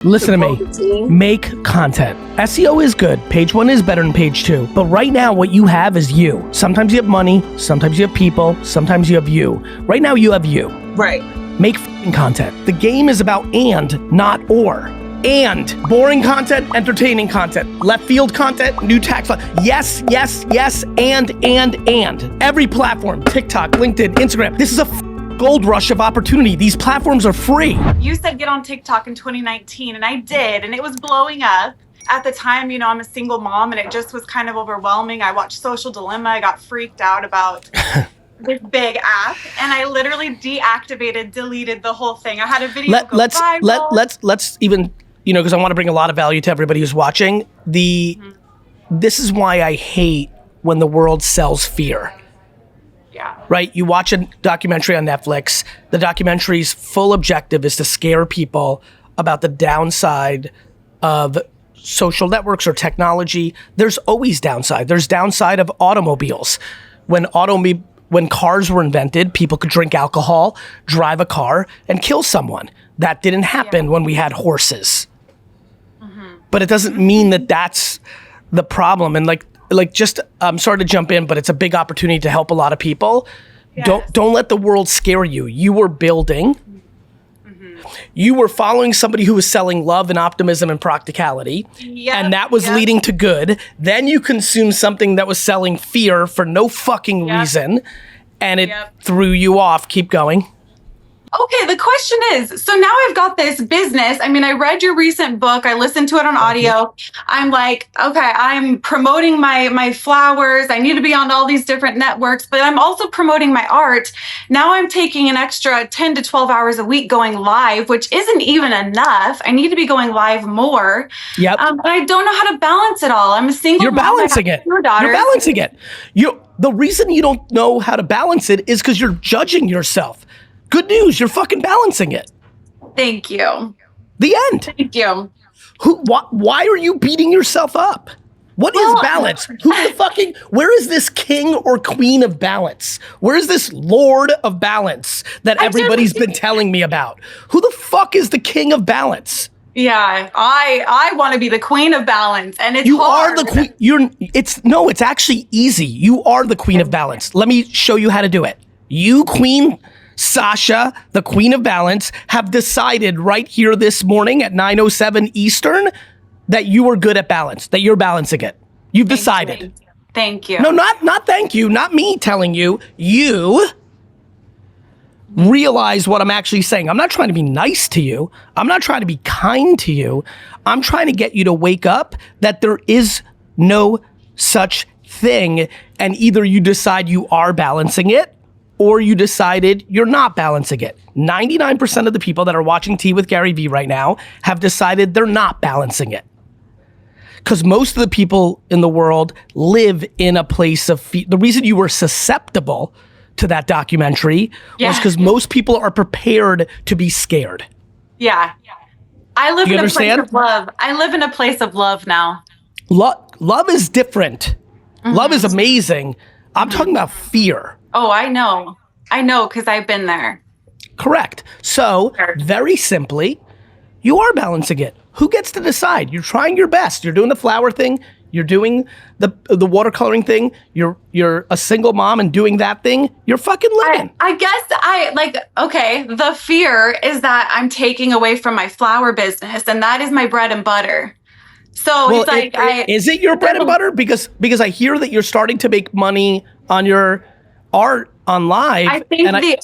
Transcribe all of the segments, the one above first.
Listen to me. Make content. SEO is good. Page 1 is better than page 2. But right now, what you have is you. Sometimes you have money. Sometimes you have people. Sometimes you have you. Right now, you have you. Right. Make f***ing content. The game is about and, not or. And boring content, entertaining content, left field content, new tax law. Yes, yes, yes, and. Every platform, TikTok, LinkedIn, Instagram. This is a gold rush of opportunity. These platforms are free. You said get on TikTok in 2019, and I did, and it was blowing up. At the time, you know, I'm a single mom, and it just was kind of overwhelming. I watched Social Dilemma. I got freaked out about this big app, and I literally deactivated, deleted the whole thing. I had a video go viral. Let's even, you know, because I want to bring a lot of value to everybody who's watching. This is why I hate when the world sells fear. Yeah. Right? You watch a documentary on Netflix. The documentary's full objective is to scare people about the downside of social networks or technology. There's always downside. There's downside of automobiles. When cars were invented, people could drink alcohol, drive a car, and kill someone. That didn't happen when we had horses. But it doesn't mean that that's the problem. And I'm sorry to jump in, but it's a big opportunity to help a lot of people. Yes. Don't let the world scare you. You were building. You were following somebody who was selling love and optimism and practicality. And that was leading to good. Then you consumed something that was selling fear for no fucking reason. And it threw you off. Keep going. Okay, the question is, so now I've got this business. I mean, I read your recent book. I listened to it on audio. I'm like, okay, I'm promoting my flowers. I need to be on all these different networks, but I'm also promoting my art. Now I'm taking an extra 10 to 12 hours a week going live, which isn't even enough. I need to be going live more. Yep. But I don't know how to balance it all. I'm a single You're mom. balancing it. You're balancing it. The reason you don't know how to balance it is because you're judging yourself. Good news, you're fucking balancing it. Thank you. The end. Thank you. Why are you beating yourself up? What is balance? Where is this king or queen of balance? Where is this lord of balance that everybody's been telling me about? Who the fuck is the king of balance? Yeah, I want to be the queen of balance, and it's hard. You are the queen. It's actually easy. You are the queen of balance. Let me show you how to do it. You, Queen Sasha, the queen of balance, have decided right here this morning at 9:07 Eastern that you are good at balance, that you're balancing it. You've decided. Thank you. No, not thank you, not me telling you. You realize what I'm actually saying. I'm not trying to be nice to you. I'm not trying to be kind to you. I'm trying to get you to wake up that there is no such thing, and either you decide you are balancing it, or you decided you're not balancing it. 99% of the people that are watching Tea with GaryVee right now have decided they're not balancing it. Because most of the people in the world live in a place of fear. The reason you were susceptible to that documentary was because most people are prepared to be scared. Yeah. I live in a place of love. I live in a place of love now. Love is different. Love is amazing. I'm talking about fear. Oh, I know. I know, because I've been there. Correct. So, very simply, you are balancing it. Who gets to decide? You're trying your best. You're doing the flower thing. You're doing the watercoloring thing. You're a single mom and doing that thing. You're fucking living. I guess the fear is that I'm taking away from my flower business, and that is my bread and butter. So is it your bread and butter? Because I hear that you're starting to make money on your art on live. I think the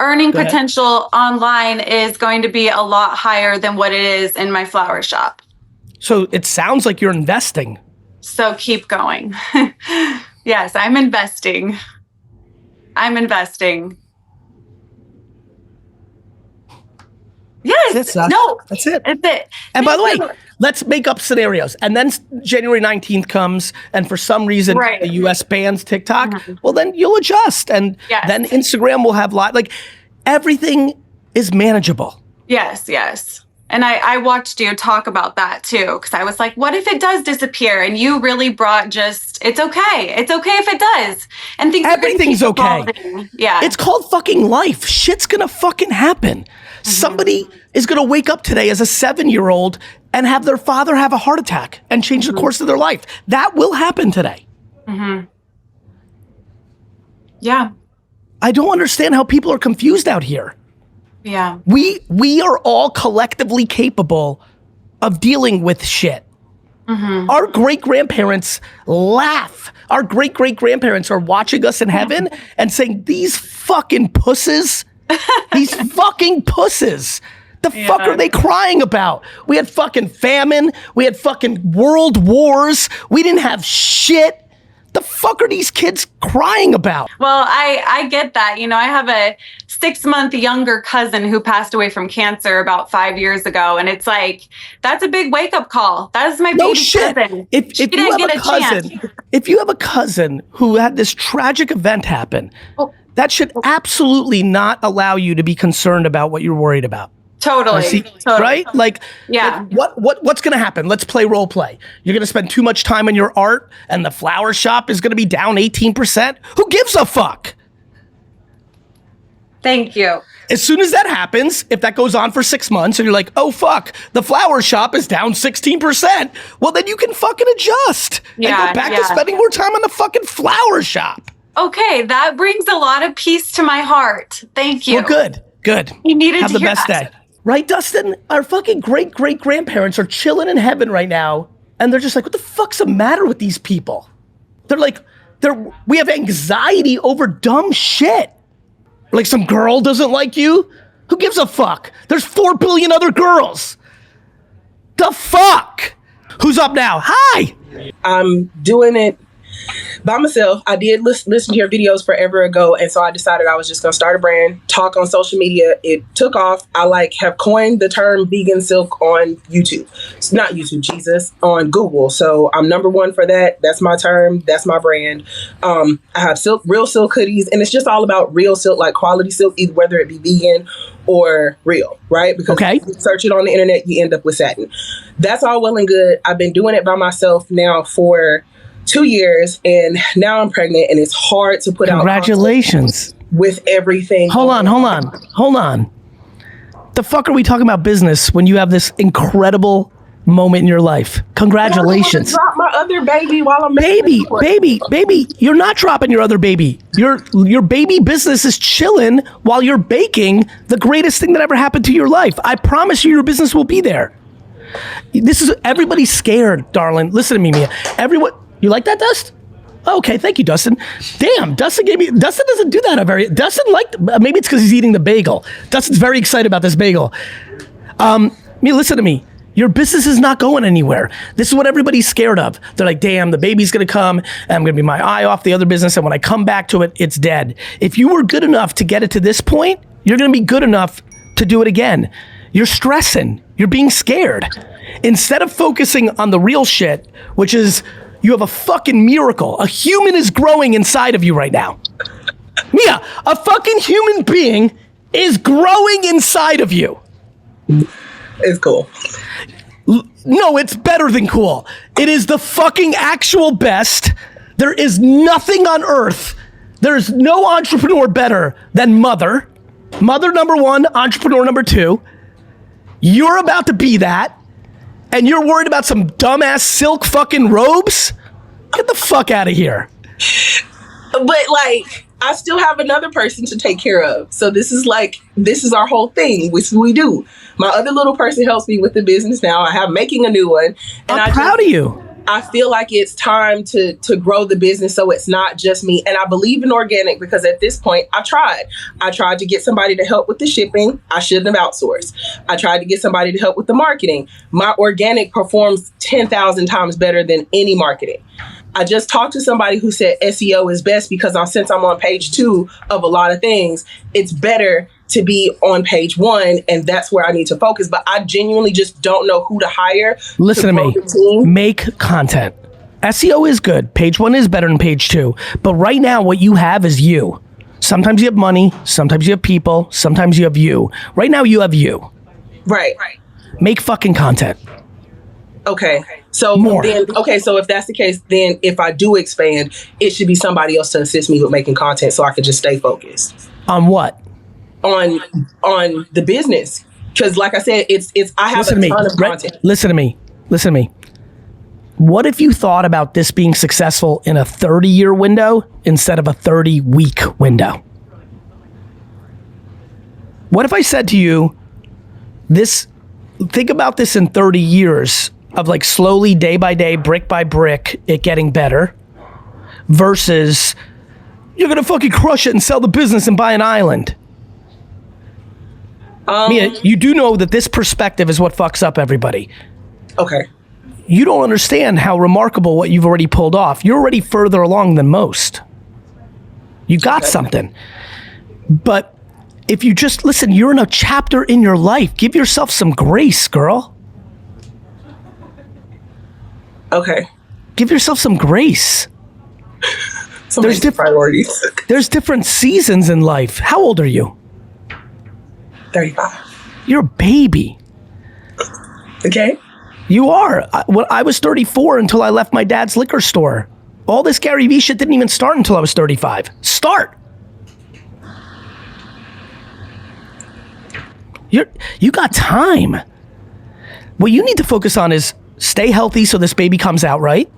earning potential online is going to be a lot higher than what it is in my flower shop. So it sounds like you're investing. So keep going. Yes, I'm investing. Yes. That's it. That's it. And by the way, let's make up scenarios. And then January 19th comes, and for some reason, the US bans TikTok. Well, then you'll adjust. And then Instagram will have everything is manageable. Yes. And I watched you talk about that too, because I was like, what if it does disappear? And you really brought it's okay. It's okay if it does. And everything's okay. Yeah. It's called fucking life. Shit's gonna fucking happen. Somebody is going to wake up today as a 7-year-old and have their father have a heart attack and change the course of their life. That will happen today. Yeah. I don't understand how people are confused out here. Yeah. We are all collectively capable of dealing with shit. Our great-grandparents laugh. Our great-great-grandparents are watching us in heaven and saying, these fucking pusses, these fucking pusses. The fuck are they crying about? We had fucking famine. We had fucking world wars. We didn't have shit. The fuck are these kids crying about? Well, I get that. You know, I have a 6-month younger cousin who passed away from cancer about 5 years ago. And it's like, that's a big wake-up call. That is my baby cousin. If you have a cousin who had this tragic event happen, that should absolutely not allow you to be concerned about what you're worried about. Totally. Right? Like, what's going to happen? Let's play role play. You're going to spend too much time on your art and the flower shop is going to be down 18%. Who gives a fuck? Thank you. As soon as that happens, if that goes on for 6 months and you're like, oh fuck, the flower shop is down 16%, well then you can fucking adjust and go back to spending more time on the fucking flower shop. Okay, that brings a lot of peace to my heart. Thank you. Well, good. You needed Have to the best day. Right, Dustin? Our fucking great-great-grandparents are chilling in heaven right now, and they're just like, what the fuck's the matter with these people? They're like, we have anxiety over dumb shit. Like some girl doesn't like you? Who gives a fuck? There's 4 billion other girls. The fuck? Who's up now? Hi! I'm doing it by myself. I did listen to your videos forever ago, and so I decided I was just gonna start a brand, talk on social media. It took off. I have coined the term vegan silk on YouTube. It's not YouTube, Jesus, on Google. So I'm #1 for that. That's my term. That's my brand. I have real silk hoodies, and it's just all about real silk, like quality silk, either whether it be vegan or real, right? Because if you search it on the internet, you end up with satin. That's all well and good. I've been doing it by myself now for 2 years, and now I'm pregnant, and it's hard to put out. Congratulations. With everything. Hold on. The fuck are we talking about business when you have this incredible moment in your life? Congratulations. I drop my other baby while I'm baby. You're not dropping your other baby. Your baby business is chilling while you're baking the greatest thing that ever happened to your life. I promise you, your business will be there. Everybody's scared, darling. Listen to me, Mia. You like that, Dust? Okay, thank you, Dustin. Damn, Dustin doesn't do that Dustin maybe it's because he's eating the bagel. Dustin's very excited about this bagel. Listen to me. Your business is not going anywhere. This is what everybody's scared of. They're like, damn, the baby's gonna come and I'm gonna be my eye off the other business, and when I come back to it, it's dead. If you were good enough to get it to this point, you're gonna be good enough to do it again. You're stressing, you're being scared. Instead of focusing on the real shit, which is, you have a fucking miracle. A human is growing inside of you right now. Mia, a fucking human being is growing inside of you. It's cool. No, it's better than cool. It is the fucking actual best. There is nothing on earth. There's no entrepreneur better than Mother. Mother #1, entrepreneur #2. You're about to be that. And you're worried about some dumbass silk fucking robes? Get the fuck out of here. But I still have another person to take care of. So this is our whole thing, which we do. My other little person helps me with the business now. I have making a new one. And I'm proud of you. I feel like it's time to grow the business so it's not just me. And I believe in organic because at this point, I tried to get somebody to help with the shipping. I shouldn't have outsourced. I tried to get somebody to help with the marketing. My organic performs 10,000 times better than any marketing. I just talked to somebody who said SEO is best because since I'm on page 2 of a lot of things, it's better to be on page 1, and that's where I need to focus. But I genuinely just don't know who to hire. Listen to me. Make content. SEO is good. Page 1 is better than page 2. But right now, what you have is you. Sometimes you have money. Sometimes you have people. Sometimes you have you. Right now, you have you. Right. Make fucking content. Okay. So so if that's the case, then if I do expand, it should be somebody else to assist me with making content so I could just stay focused. On what? on the business. Because like I said, it's I have a ton of content. Listen to me. What if you thought about this being successful in a 30-year window instead of a 30-week window? What if I said to you, think about this in 30 years of like slowly, day by day, brick by brick, it getting better versus you're gonna fucking crush it and sell the business and buy an island. Mia, you do know that this perspective is what fucks up everybody. Okay. You don't understand how remarkable what you've already pulled off. You're already further along than most. You got something. But if you just, listen, you're in a chapter in your life. Give yourself some grace, girl. Okay. Give yourself some grace. There's different priorities. There's different seasons in life. How old are you? 35. You're a baby. Okay. You are. I was 34 until I left my dad's liquor store. All this GaryVee shit didn't even start until I was 35. Start. You got time. What you need to focus on is stay healthy so this baby comes out right.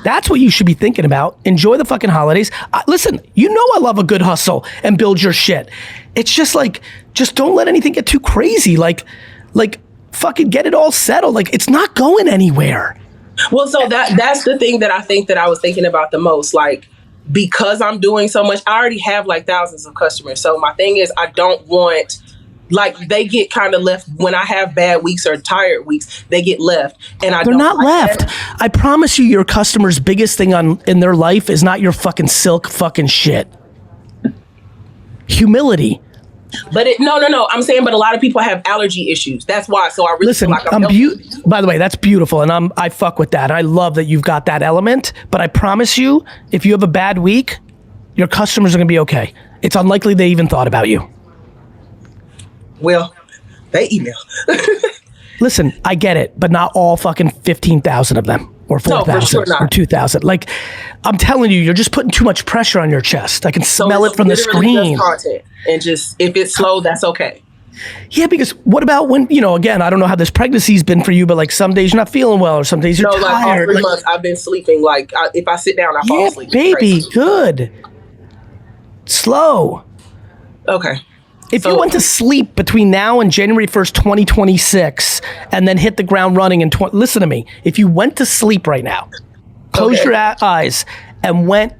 That's what you should be thinking about. Enjoy the fucking holidays. Listen, you know I love a good hustle and build your shit. It's just like, just don't let anything get too crazy. Like fucking get it all settled. Like it's not going anywhere. Well, so that's the thing that I think that I was thinking about the most. Like, because I'm doing so much, I already have like thousands of customers. So my thing is I don't want, like, they get kind of left when I have bad weeks or tired weeks, they get left. And they're not left. I promise you your customer's biggest thing in their life is not your fucking silk fucking shit. Humility. But no. I'm saying, but a lot of people have allergy issues. That's why. So I really listen. feel like By the way, that's beautiful, and I fuck with that. I love that you've got that element. But I promise you, if you have a bad week, your customers are gonna be okay. It's unlikely they even thought about you. Well, they email. Listen, I get it, but not all fucking 15,000 of them, or 4,000, or 2,000. Like, I'm telling you, you're just putting too much pressure on your chest. I can smell it from the screen. Just content. And just, if it's slow, that's okay. Yeah, because what about when, again, I don't know how this pregnancy's been for you, but like some days you're not feeling well, or some days you're tired. Like all 3 months, I've been sleeping. Like, if I sit down, I fall asleep. Baby, good. Slow. Okay. If you went to sleep between now and January 1st, 2026, and then hit the ground running listen to me. If you went to sleep right now, close your eyes, and went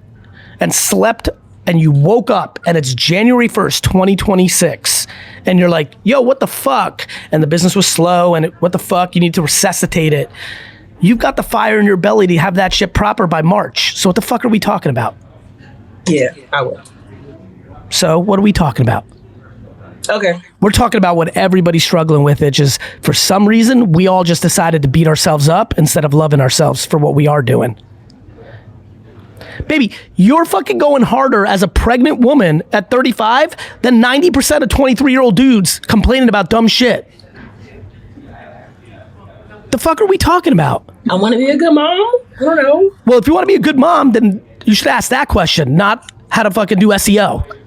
and slept, and you woke up, and it's January 1st, 2026, and you're like, yo, what the fuck? And the business was slow, and what the fuck? You need to resuscitate it. You've got the fire in your belly to have that shit proper by March. So what the fuck are we talking about? Yeah, I will. So what are we talking about? Okay. We're talking about what everybody's struggling with, which is for some reason, we all just decided to beat ourselves up instead of loving ourselves for what we are doing. Baby, you're fucking going harder as a pregnant woman at 35 than 90% of 23-year-old dudes complaining about dumb shit. The fuck are we talking about? I want to be a good mom. I don't know. Well, if you want to be a good mom, then you should ask that question, not how to fucking do SEO.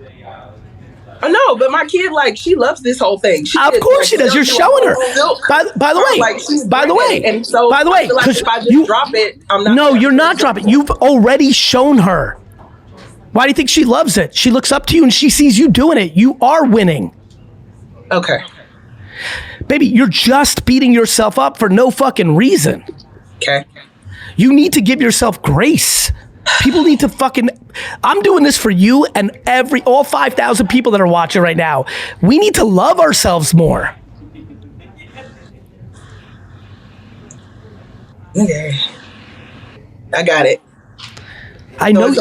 I know, but my kid, like, she loves this whole thing. Of course she does. You're showing her. By the way, and so by the way, because if I just drop it, I'm not. No, you're not dropping. You've already shown her. Why do you think she loves it? She looks up to you and she sees you doing it. You are winning. Okay. Baby, you're just beating yourself up for no fucking reason. Okay. You need to give yourself grace. People need to fucking, I'm doing this for you and all 5,000 people that are watching right now. We need to love ourselves more. Okay. I got it. I know,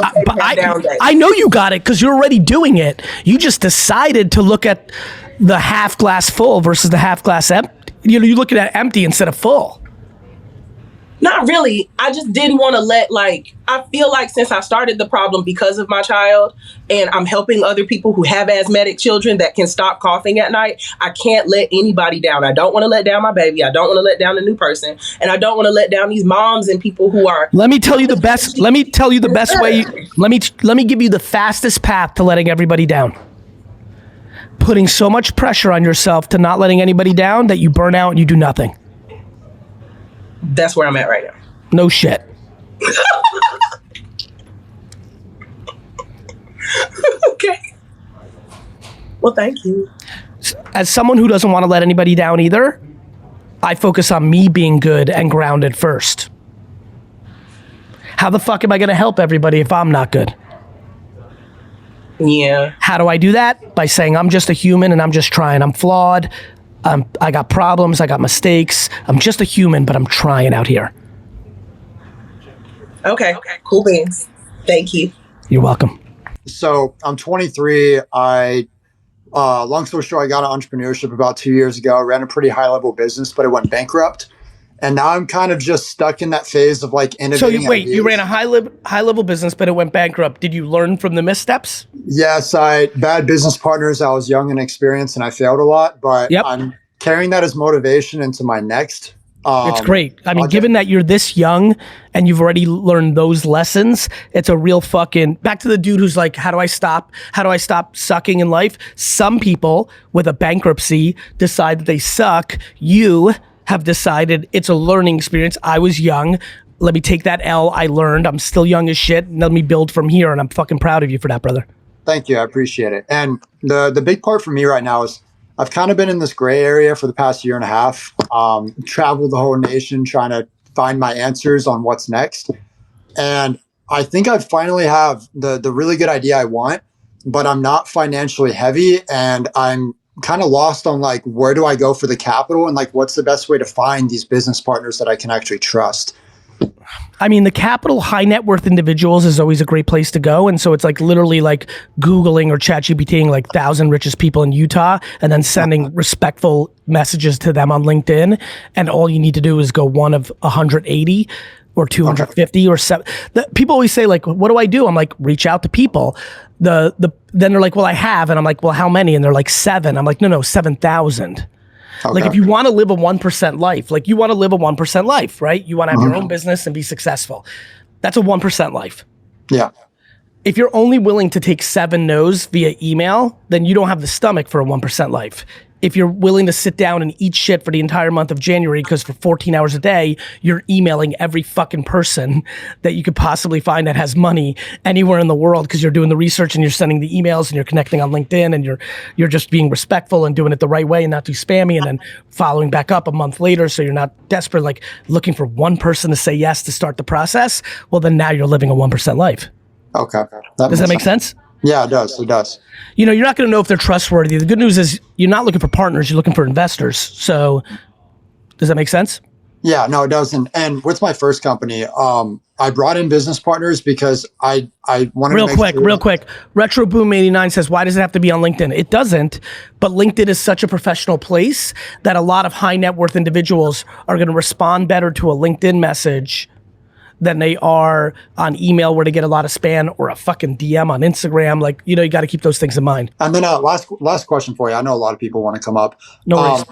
I know you got it because you're already doing it. You just decided to look at the half glass full versus the half glass empty. You're looking at empty instead of full. Not really. I just didn't want to I feel like since I started the problem because of my child, and I'm helping other people who have asthmatic children that can stop coughing at night, I can't let anybody down. I don't want to let down my baby. I don't want to let down a new person. And I don't want to let down these moms and people who are... Let me tell you the best way. Let me give you the fastest path to letting everybody down. putting so much pressure on yourself to not letting anybody down that you burn out and you do nothing. That's where I'm at right now. No shit. Okay. Well, thank you. As someone who doesn't want to let anybody down either, I focus on me being good and grounded first. How the fuck am I going to help everybody if I'm not good? Yeah. How do I do that? By saying I'm just a human and I'm just trying. I'm flawed. I got problems. I got mistakes. I'm just a human, but I'm trying out here. Okay. Cool beans. Thank you. You're welcome. So I'm 23. Long story short, I got into entrepreneurship about 2 years ago. I ran a pretty high level business, but it went bankrupt. And now I'm kind of just stuck in that phase of like innovating. So you ran a high level business, but it went bankrupt. Did you learn from the missteps? Yes, I bad business partners. I was young and experienced, and I failed a lot. But I'm carrying that as motivation into my next. It's great. I mean, given that you're this young and you've already learned those lessons, it's a real fucking, back to the dude who's like, how do I stop sucking in life? Some people with a bankruptcy decide that they suck. You have decided it's a learning experience. I was young. Let me take that L. I learned. I'm still young as shit. And let me build from here. And I'm fucking proud of you for that, brother. Thank you. I appreciate it. And the big part for me right now is I've kind of been in this gray area for the past year and a half, traveled the whole nation trying to find my answers on what's next. And I think I finally have the really good idea I want, but I'm not financially heavy and I'm kind of lost on like, where do I go for the capital and like, what's the best way to find these business partners that I can actually trust? I mean, the capital high net worth individuals is always a great place to go. And so it's like literally like Googling or ChatGPTing like 1,000 richest people in Utah and then sending respectful messages to them on LinkedIn. And all you need to do is go one of 180 or 250 or 7. People always say like, what do I do? I'm like, reach out to people. Then they're like, well, I have. And I'm like, well, how many? And they're like 7. I'm like, no, 7,000. Okay. Like if you want to live a 1% life, like you want to live a 1% life, right? You want to have your own business and be successful. That's a 1% life. Yeah. If you're only willing to take 7 no's via email, then you don't have the stomach for a 1% life. If you're willing to sit down and eat shit for the entire month of January, because for 14 hours a day, you're emailing every fucking person that you could possibly find that has money anywhere in the world, because you're doing the research and you're sending the emails and you're connecting on LinkedIn and you're just being respectful and doing it the right way and not too spammy and then following back up a month later so you're not desperate, like looking for one person to say yes to start the process. Well, then now you're living a 1% life. Okay. Does that make sense? Yeah, it does. It does. You know, you're not going to know if they're trustworthy. The good news is you're not looking for partners, you're looking for investors. So does that make sense? Yeah, no, it doesn't. And with my first company, I brought in business partners because I wanted to make real quick. Retro Boom 89 says, why does it have to be on LinkedIn? It doesn't, but LinkedIn is such a professional place that a lot of high net worth individuals are going to respond better to a LinkedIn message than they are on email where they get a lot of spam or a fucking DM on Instagram. Like, you know, you got to keep those things in mind. And then last question for you. I know a lot of people want to come up. No worries.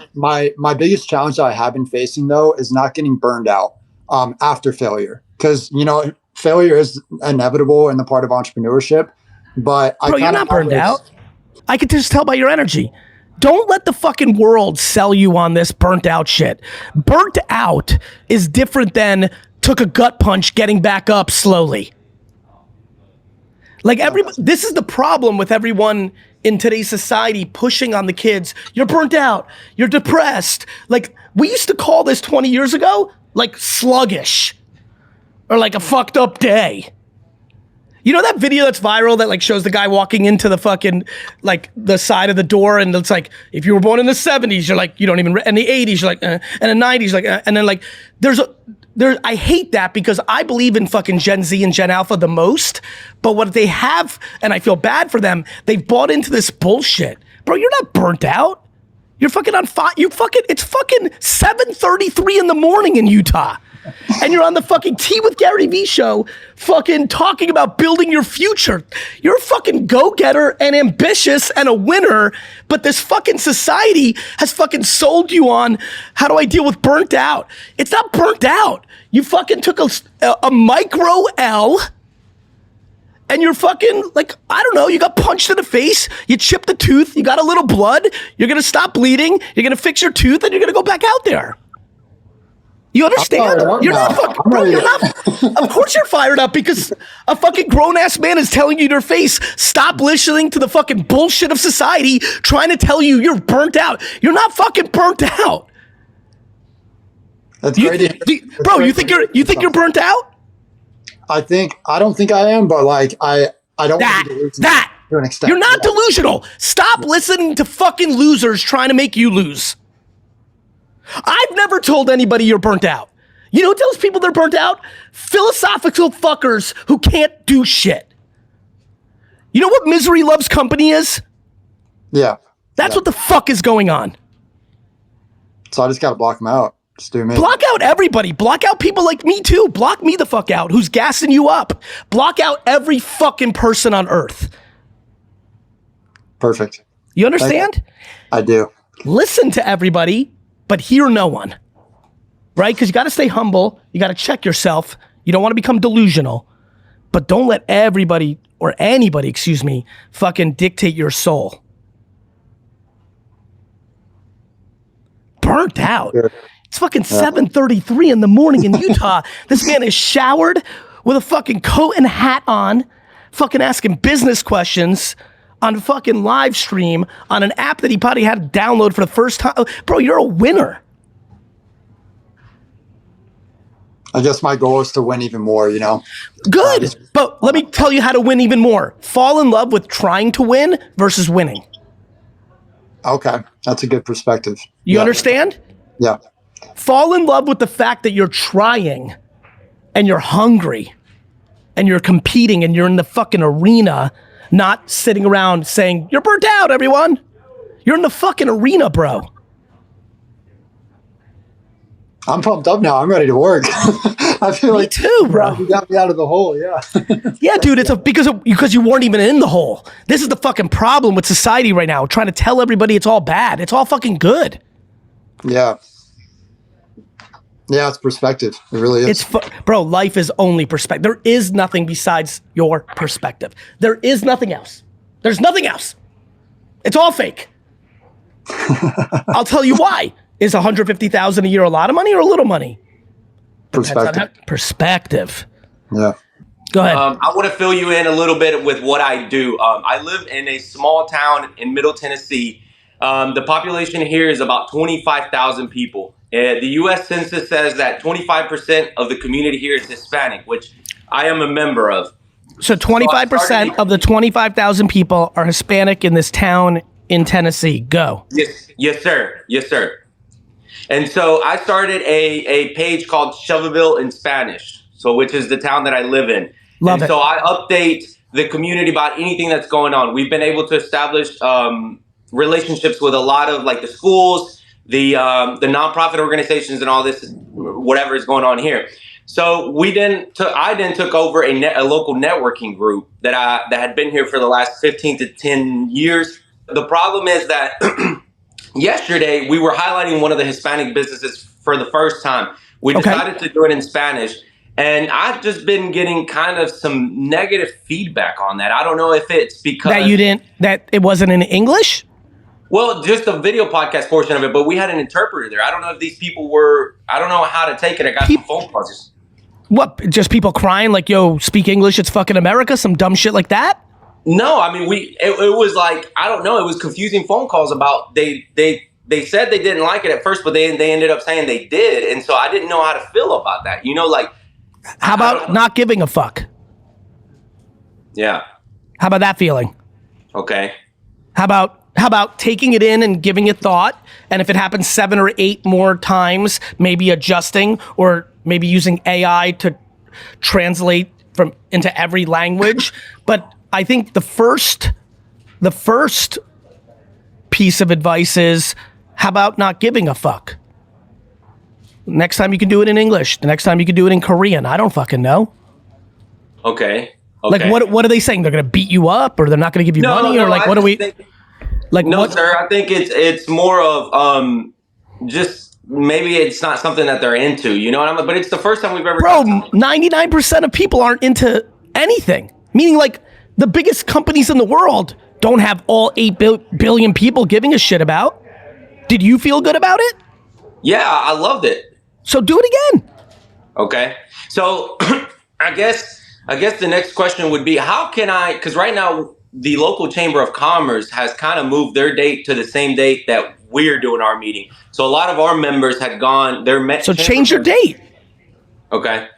My biggest challenge that I have been facing though is not getting burned out after failure. Because, you know, failure is inevitable in the part of entrepreneurship. But Bro, you're not burned out. I could just tell by your energy. Don't let the fucking world sell you on this burnt out shit. Burnt out is different than took a gut punch, getting back up slowly. Like this is the problem with everyone in today's society pushing on the kids. You're burnt out. You're depressed. Like we used to call this 20 years ago, like sluggish or like a fucked up day. You know that video that's viral that like shows the guy walking into the fucking like the side of the door and it's like, if you were born in the 70s, you're like, you don't even, in the 80s, you're like, and the 90s, like, and then like, I hate that because I believe in fucking Gen Z and Gen Alpha the most, but what they have, and I feel bad for them, they've bought into this bullshit. Bro, you're not burnt out. You're fucking on fire. It's fucking 7:33 in the morning in Utah. And you're on the fucking Tea with GaryVee show fucking talking about building your future. You're a fucking go-getter and ambitious and a winner, but this fucking society has fucking sold you on how do I deal with burnt out. It's not burnt out. You fucking took a micro L and you're fucking like, I don't know, you got punched in the face, you chipped a tooth, you got a little blood, you're gonna stop bleeding, you're gonna fix your tooth, and you're gonna go back out there. You understand? You're not fucking, bro, you're not, of course you're fired up because a fucking grown-ass man is telling you to your face, stop listening to the fucking bullshit of society trying to tell you you're burnt out. You're not fucking burnt out. That's great. Bro, you think you're burnt out? I don't think I am, but like I don't want to be delusional to an extent. You're not delusional. Stop listening to fucking losers trying to make you lose. I've never told anybody you're burnt out. You know who tells people they're burnt out? Philosophical fuckers who can't do shit. You know what misery loves company is? Yeah. That's what the fuck is going on. So I just got to block them out. Just do me. Block out everybody. Block out people like me too. Block me the fuck out who's gassing you up. Block out every fucking person on earth. Perfect. You understand? I do. Listen to everybody, but hear no one. Right? Because you got to stay humble. You got to check yourself. You don't want to become delusional. But don't let everybody or anybody, excuse me, fucking dictate your soul. Burnt out. Sure. It's fucking 7:33 in the morning in Utah. This man is showered with a fucking coat and hat on, fucking asking business questions on a fucking live stream on an app that he probably had to download for the first time. Bro, you're a winner. I guess my goal is to win even more, you know? Good. But let me tell you how to win even more. Fall in love with trying to win versus winning. Okay. That's a good perspective. You understand? Yeah. Fall in love with the fact that you're trying and you're hungry and you're competing and you're in the fucking arena, not sitting around saying, you're burnt out, everyone. You're in the fucking arena, bro. I'm pumped up now. I'm ready to work. I feel Me like too, bro. You got me out of the hole. Yeah. Yeah, dude, it's because you weren't even in the hole. This is the fucking problem with society right now, trying to tell everybody it's all bad. It's all fucking good. Yeah. Yeah, it's perspective. It really is. Bro, life is only perspective. There is nothing besides your perspective. There is nothing else. There's nothing else. It's all fake. I'll tell you why. Is $150,000 a year a lot of money or a little money? Perspective. Perspective. Yeah. Go ahead. I want to fill you in a little bit with what I do. I live in a small town in Middle Tennessee. The population here is about 25,000 people. The U.S. Census says that 25% of the community here is Hispanic, which I am a member of. So 25% of the 25,000 people are Hispanic in this town in Tennessee. Go. Yes, sir. Yes, sir. And so I started a page called Shelbyville in Spanish, which is the town that I live in. Love it. So I update the community about anything that's going on. We've been able to establish relationships with a lot of like the schools, the nonprofit organizations, and all this, whatever is going on here. So I then took over a local networking group that had been here for the last 15 to 10 years. The problem is that yesterday we were highlighting one of the Hispanic businesses for the first time. We decided to do it in Spanish, and I've just been getting kind of some negative feedback on that. I don't know if it's because that it wasn't in English. Well, just the video podcast portion of it, but we had an interpreter there. I don't know if these people I don't know how to take it. I got some phone calls. What, just people crying like, yo, speak English, it's fucking America, some dumb shit like that? No, I mean, it was like, I don't know, it was confusing phone calls about, they said they didn't like it at first, but they ended up saying they did, and so I didn't know how to feel about that. You know, like. How about not giving a fuck? Yeah. How about that feeling? Okay. How about taking it in and giving it thought, and if it happens 7 or 8 more times, maybe adjusting or maybe using AI to translate into every language. But I think the first piece of advice is, how about not giving a fuck? Next time you can do it in English. The next time you can do it in Korean. I don't fucking know. Okay. Like what are they saying? They're gonna beat you up, or they're not gonna give you money, or like what are we? No, sir. I think it's more of just maybe it's not something that they're into. You know what I mean? But it's the first time we've ever. Bro, 99% of people aren't into anything. Meaning like the biggest companies in the world don't have all 8 billion people giving a shit about. Did you feel good about it? Yeah, I loved it. So do it again. Okay. So I guess the next question would be, how can I, because right now the local Chamber of Commerce has kind of moved their date to the same date that we're doing our meeting. So a lot of our members had gone, so change your date. Okay.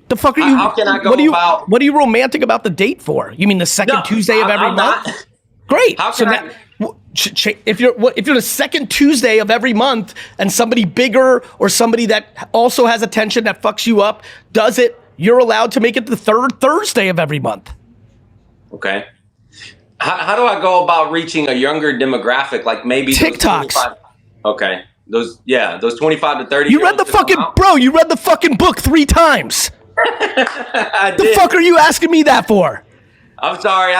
The fuck are you? How can I go about? What are you romantic about the date for? You mean the second Tuesday of every month? Not. Great. How So can if you're the second Tuesday of every month and somebody bigger or somebody that also has attention that fucks you up does it, you're allowed to make it the third Thursday of every month. Okay. How do I go about reaching a younger demographic? Like maybe TikToks. Okay. Those 25 to 30. You read the fucking book 3 times. The fuck are you asking me that for? I'm sorry.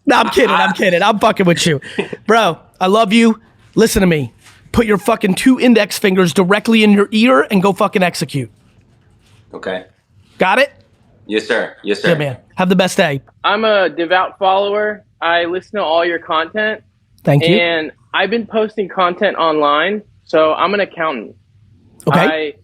No, I'm kidding. I'm fucking with you. Bro, I love you. Listen to me. Put your fucking 2 index fingers directly in your ear and go fucking execute. Okay. Got it? Yes, sir. Yes, sir. Good man. Have the best day. I'm a devout follower. I listen to all your content. Thank you. And I've been posting content online. So I'm an accountant. Okay. I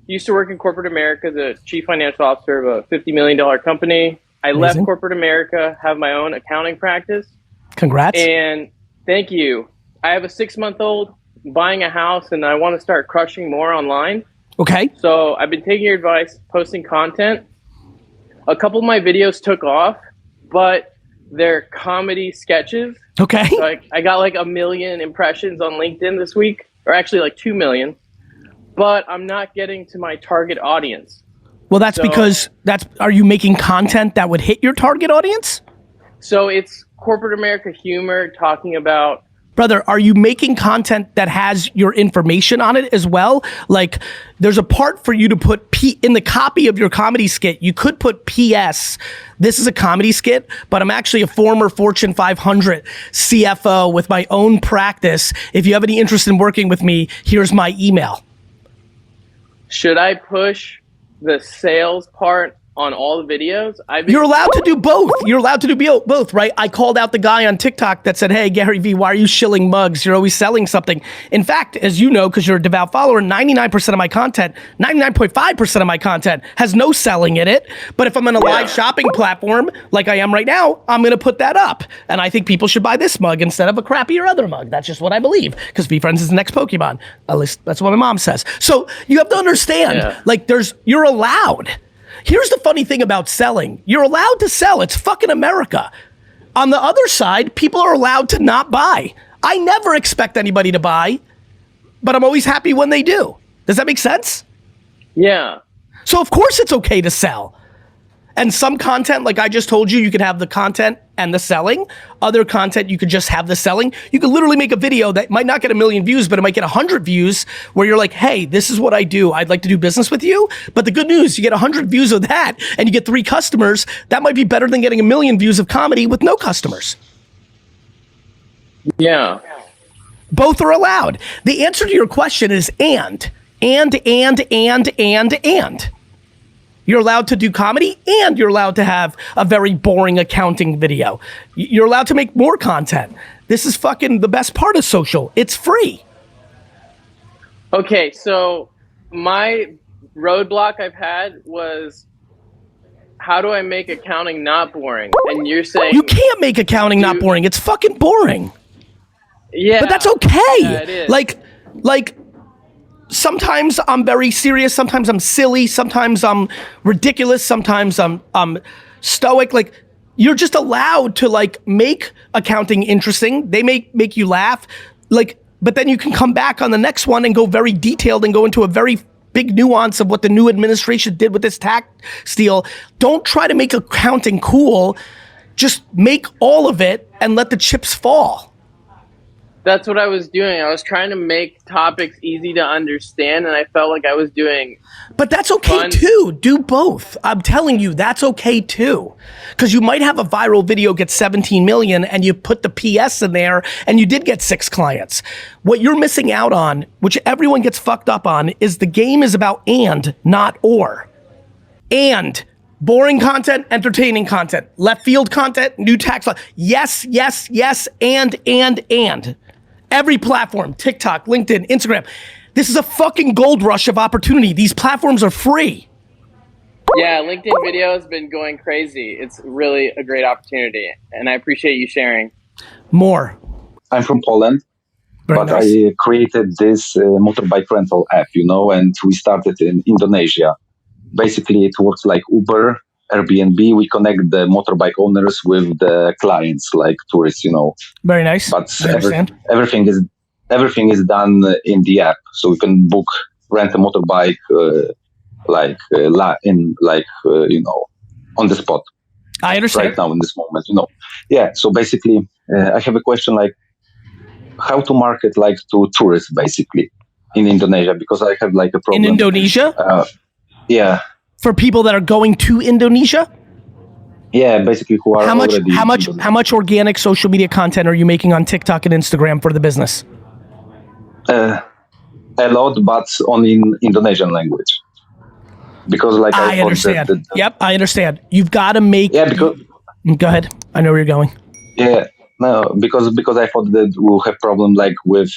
used to work in corporate America as a chief financial officer of a $50 million company. I left corporate America, have my own accounting practice. Congrats. And thank you. I have a 6-month-old buying a house and I want to start crushing more online. Okay. So I've been taking your advice, posting content. A couple of my videos took off, but they're comedy sketches. Okay. So I got like 1 million impressions on LinkedIn this week, or actually like 2 million, but I'm not getting to my target audience. Well, that's because are you making content that would hit your target audience? So it's corporate America humor talking about. Brother, are you making content that has your information on it as well? Like, there's a part for you to put in the copy of your comedy skit. You could put PS. This is a comedy skit, but I'm actually a former Fortune 500 CFO with my own practice. If you have any interest in working with me, here's my email. Should I push the sales part on all the videos? You're allowed to do both. You're allowed to do both, right? I called out the guy on TikTok that said, hey, GaryVee, why are you shilling mugs? You're always selling something. In fact, as you know, because you're a devout follower, 99% of my content, 99.5% of my content has no selling in it. But if I'm on a live shopping platform like I am right now, I'm going to put that up. And I think people should buy this mug instead of a crappier other mug. That's just what I believe, because VeeFriends is the next Pokemon. At least that's what my mom says. So you have to understand, like you're allowed. Here's the funny thing about selling. You're allowed to sell. It's fucking America. On the other side, people are allowed to not buy. I never expect anybody to buy, but I'm always happy when they do. Does that make sense? Yeah. So of course it's okay to sell. And some content, like I just told you, you could have the content and the selling. Other content, you could just have the selling. You could literally make a video that might not get 1 million views, but it might get 100 views where you're like, hey, this is what I do. I'd like to do business with you. But the good news, you get 100 views of that and you get 3 customers. That might be better than getting 1 million views of comedy with no customers. Yeah. Both are allowed. The answer to your question is and. You're allowed to do comedy and you're allowed to have a very boring accounting video. You're allowed to make more content. This is fucking the best part of social. It's free. Okay, so my roadblock I've had was, how do I make accounting not boring? And you're saying you can't make accounting not boring. It's fucking boring. Yeah. But that's okay. Yeah, it is. Like sometimes I'm very serious, sometimes I'm silly, sometimes I'm ridiculous, sometimes I'm stoic. Like, you're just allowed to like make accounting interesting. They make you laugh. Like, but then you can come back on the next one and go very detailed and go into a very big nuance of what the new administration did with this tax deal. Don't try to make accounting cool. Just make all of it and let the chips fall. That's what I was doing. I was trying to make topics easy to understand, and I felt like I was doing. But that's okay too. Do both. I'm telling you, that's okay too. Because you might have a viral video get 17 million and you put the PS in there and you did get 6 clients. What you're missing out on, which everyone gets fucked up on, is the game is about and, not or. And Boring content, entertaining content, left field content, new tax law. Yes, yes, yes, and. Every platform, TikTok, LinkedIn, Instagram. This is a fucking gold rush of opportunity. These platforms are free. Yeah, LinkedIn video has been going crazy. It's really a great opportunity, and I appreciate you sharing. More. I'm from Poland, Very but nice. I created this motorbike rental app, and we started in Indonesia. Basically, it works like Uber, Airbnb. We connect the motorbike owners with the clients, like tourists, Very nice. But I understand. everything is done in the app, so you can rent a motorbike, on the spot. I understand. Right now in this moment, Yeah. So basically, I have a question like how to market to tourists basically in Indonesia, because I have a problem. In Indonesia? Yeah. For people that are going to Indonesia? Yeah, basically who are already. How much organic social media content are you making on TikTok and Instagram for the business? A lot, but only in Indonesian language. Because I understand. Yep, I understand. You've got to make. Yeah, because. Go ahead. I know where you're going. Yeah, no, because I thought that we'll have problem with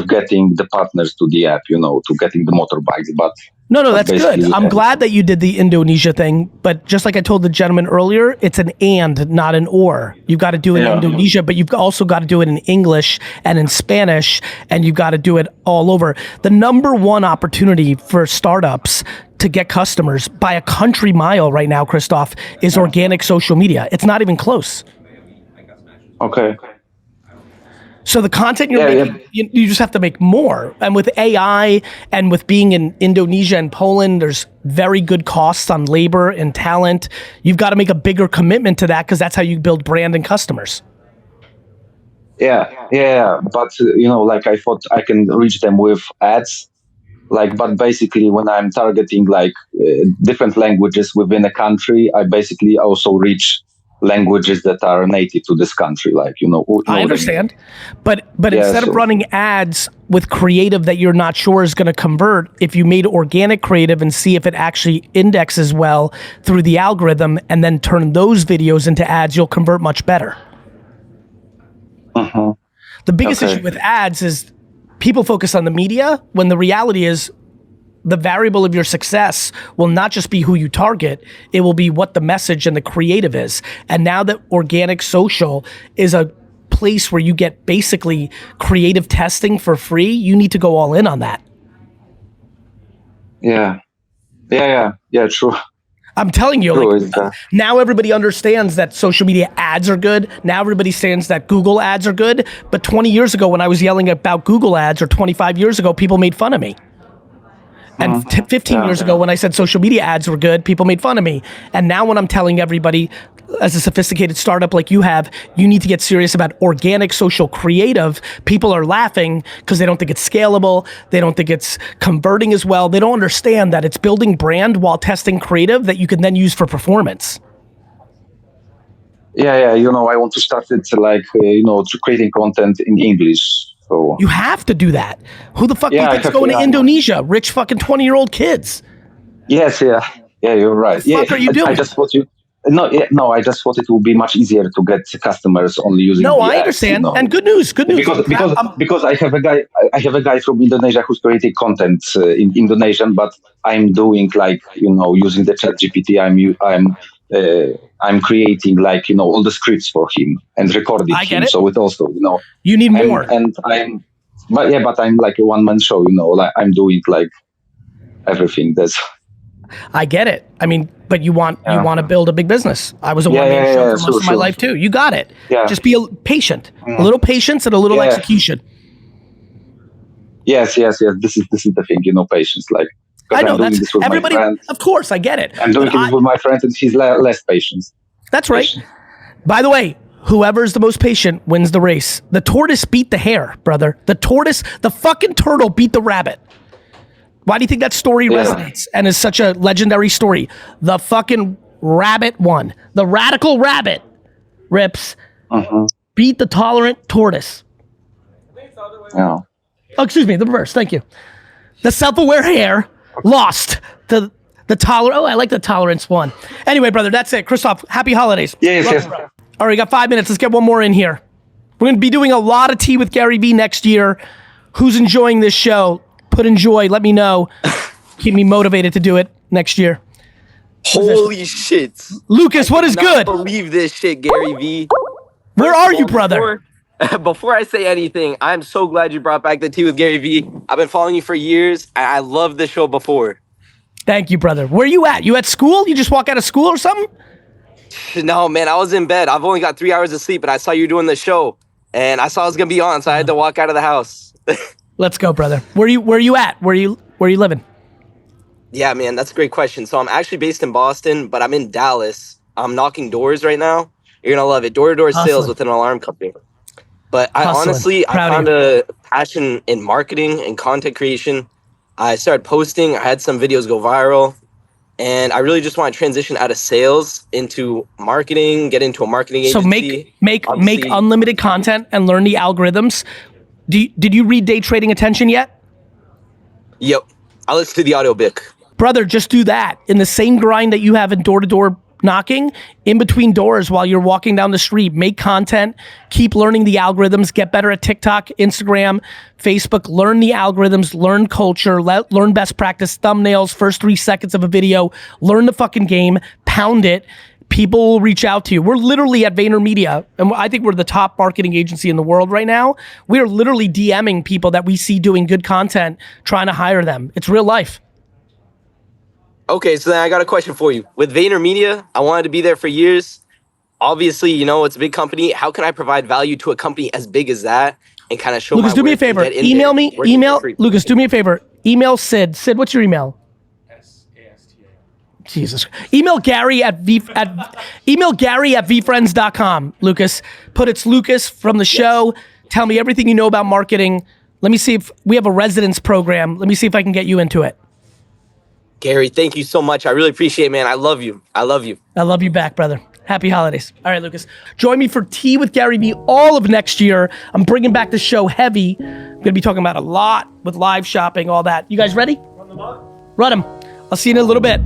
getting the partners to the app, to getting the motorbikes, but. No, that's good. I'm glad that you did the Indonesia thing, but just like I told the gentleman earlier, it's an and, not an or. You've got to do it in Indonesia, but you've also got to do it in English and in Spanish, and you've got to do it all over. The number one opportunity for startups to get customers by a country mile right now, Christoph, is organic social media. It's not even close. Okay. So the content you're making, you just have to make more. And with AI and with being in Indonesia and Poland, there's very good costs on labor and talent. You've got to make a bigger commitment to that because that's how you build brand and customers. Yeah. But, I thought I can reach them with ads. But basically when I'm targeting different languages within a country, I basically also reach languages that are native to this country, I understand, but instead of running ads with creative that you're not sure is going to convert, if you made organic creative and see if it actually indexes well through the algorithm and then turn those videos into ads, you'll convert much better. The biggest issue with ads is people focus on the media when the reality is the variable of your success will not just be who you target, it will be what the message and the creative is. And now that organic social is a place where you get basically creative testing for free, you need to go all in on that. Yeah, true. I'm telling you, now everybody understands that social media ads are good. Now everybody understands that Google ads are good. But 20 years ago when I was yelling about Google ads, or 25 years ago, people made fun of me. And 15 years ago when I said social media ads were good, people made fun of me. And now when I'm telling everybody, as a sophisticated startup like you have, you need to get serious about organic social creative, people are laughing because they don't think it's scalable. They don't think it's converting as well. They don't understand that it's building brand while testing creative that you can then use for performance. Yeah, I want to start it creating content in English. So. You have to do that. Who the fuck do you think's going to Indonesia? Rich fucking 20-year-old kids. Yes, yeah, you're right. What the fuck are you doing? I just thought I just thought it would be much easier to get customers only using. No, I understand. And good news. Because I have a guy from Indonesia who's creating content in Indonesian, but I'm doing using the ChatGPT. I'm creating all the scripts for him and recording him. So it also you need more. But I'm like a one-man show. I'm doing everything. I get it. I mean, but you want to build a big business. I was a one-man show for most of my life too. You got it. Yeah. Just be patient. A little patience and a little execution. Yes. This is the thing. Patience. I know that's everybody. Of course, I get it. I'm doing it with my friend, and he's less patient. That's right. By the way, whoever's the most patient wins the race. The tortoise beat the hare, brother. The fucking turtle beat the rabbit. Why do you think that story resonates and is such a legendary story? The fucking rabbit won. The radical rabbit, Rips, beat the tolerant tortoise. Yeah. Oh, excuse me, the reverse. Thank you. The self-aware hare lost to I like the tolerance one. Anyway, brother, that's it. Christoph, happy holidays. Yes, Love yes. you, brother. All right, we got 5 minutes. Let's get one more in here. We're going to be doing a lot of tea with GaryVee next year. Who's enjoying this show? Put enjoy. Let me know. Keep me motivated to do it next year. Holy shit. Lucas, what is I good? believe this shit, GaryVee. Where are you, brother? Before I say anything, I'm so glad you brought back the tea with GaryVee. I've been following you for years. I loved the show before. Thank you, brother. Where you at? You at school? You just walk out of school or something? No, man, I was in bed. I've only got 3 hours of sleep, and I saw you doing the show. And I saw it was going to be on, so I had to walk out of the house. Let's go, brother. Where you at? Where you living? Yeah, man, that's a great question. So I'm actually based in Boston, but I'm in Dallas. I'm knocking doors right now. You're going to love it. Door-to-door sales with an alarm company. But I found a passion in marketing and content creation. I started posting. I had some videos go viral. And I really just want to transition out of sales into marketing, get into a marketing agency. So make unlimited content and learn the algorithms. Did you read Day Trading Attention yet? Yep. I listened to the audiobook. Brother, just do that. In the same grind that you have in door-to-door knocking, in between doors while you're walking down the street, make content, keep learning the algorithms, get better at TikTok, Instagram, Facebook, learn the algorithms, learn culture, learn best practice, thumbnails, first 3 seconds of a video, learn the fucking game, pound it. People will reach out to you. We're literally at VaynerMedia, and I think we're the top marketing agency in the world right now. We are literally DMing people that we see doing good content, trying to hire them. It's real life. Okay, so then I got a question for you. With VaynerMedia, I wanted to be there for years. Obviously, you know, it's a big company. How can I provide value to a company as big as that and kind of show Lucas, do me a favor. Email me. Lucas, do me a favor. Email Sid. Sid, what's your email? Jesus. Email Gary at VeeFriends.com. Lucas, it's Lucas from the show. Tell me everything you know about marketing. Let me see if we have a residence program. Let me see if I can get you into it. Gary, thank you so much. I really appreciate it, man. I love you. I love you. I love you back, brother. Happy holidays. All right, Lucas. Join me for tea with GaryVee all of next year. I'm bringing back the show heavy. I'm going to be talking about a lot with live shopping, all that. You guys ready? Run them. I'll see you in a little bit.